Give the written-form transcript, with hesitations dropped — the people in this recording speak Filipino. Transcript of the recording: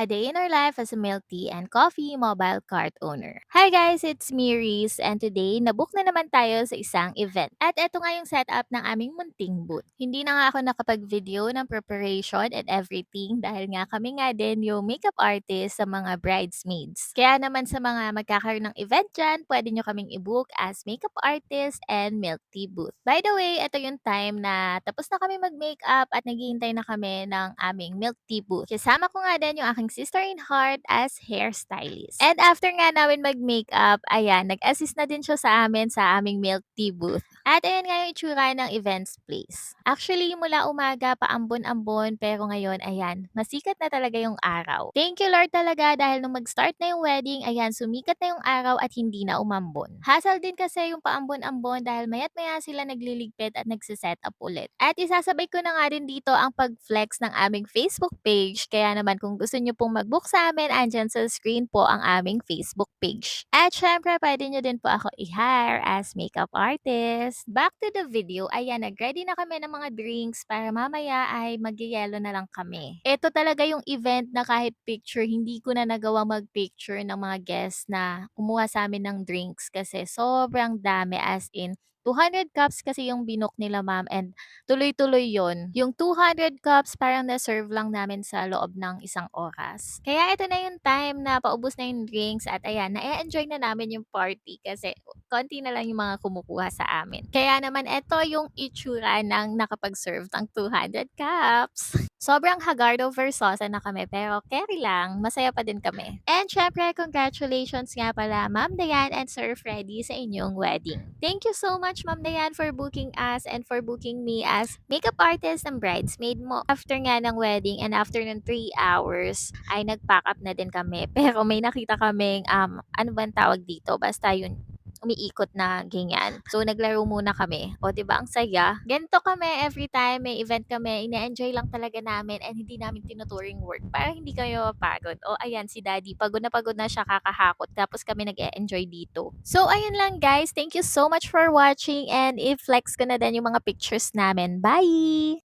A Day in Our Life as a Milk Tea and Coffee Mobile Cart Owner. Hi guys, it's me Reese and today nabook na naman tayo sa isang event. At eto nga yung setup ng aming munting booth. Hindi na nga ako nakapag-video ng preparation and everything dahil nga kami nga din yung makeup artist sa mga bridesmaids. Kaya naman sa mga magkakaroon ng event dyan, pwede nyo kaming i-book as makeup artist and milk tea booth. By the way, ito yung time na tapos na kami mag-makeup at naghihintay na kami ng aming milk tea booth. Kasama ko nga din yung aking sister in heart as hairstylist. And after nga namin mag-makeup, ayan, nag-assist na din siya sa amin sa aming milk tea booth. At ayan nga yung itsura ng events place. Actually, mula umaga pa ambon-ambon pero ngayon, ayan, masikat na talaga yung araw. Thank you Lord talaga dahil nung mag-start na yung wedding, ayan, sumikat na yung araw at hindi na umambon. Hassle din kasi yung paambon-ambon dahil mayat maya sila nagliligpit at nagsiset up ulit. At isasabay ko na nga rin dito ang pag-flex ng aming Facebook page. Kaya naman kung gusto nyo pong mag-book sa amin, andyan sa screen po ang aming Facebook page. At syempre, pwede nyo din po ako i-hire as makeup artist. Back to the video, ayan, nag-ready na kami ng mga drinks para mamaya ay magyayelo na lang kami. Ito talaga yung event na kahit picture, hindi ko na nagawa mag-picture ng mga guests na kumuha sa amin ng drinks kasi sobrang dami as in 200 cups kasi yung binook nila ma'am and tuloy-tuloy yon. Yung 200 cups parang na-serve lang namin sa loob ng isang oras. Kaya ito na yung time na paubos na yung drinks at ayan, na-enjoy na namin yung party kasi konti na lang yung mga kumukuha sa amin. Kaya naman ito yung itsura ng nakapag-serve ng 200 cups. Sobrang haggard over sauce na kami pero carry lang, masaya pa din kami. And syempre, congratulations nga pala Ma'am Dayan and Sir Freddy sa inyong wedding. Thank you so much Ma'am Dayan for booking us and for booking me as makeup artist and bridesmaid mo. After nga ng wedding and after ng 3 hours ay nag-pack up na din kami. Pero may nakita kaming ano bang tawag dito? Basta yun umiikot na ganyan. So, naglaro muna kami. O, di ba ang saya? Ganito kami every time may event kami. Ine-enjoy lang talaga namin and hindi namin tinuturing work para hindi kayo mapagod. O, ayan, si Daddy. Pagod na siya kakahakot. Tapos kami nag-e-enjoy dito. So, ayun lang guys. Thank you so much for watching and i-flex ko na din yung mga pictures namin. Bye!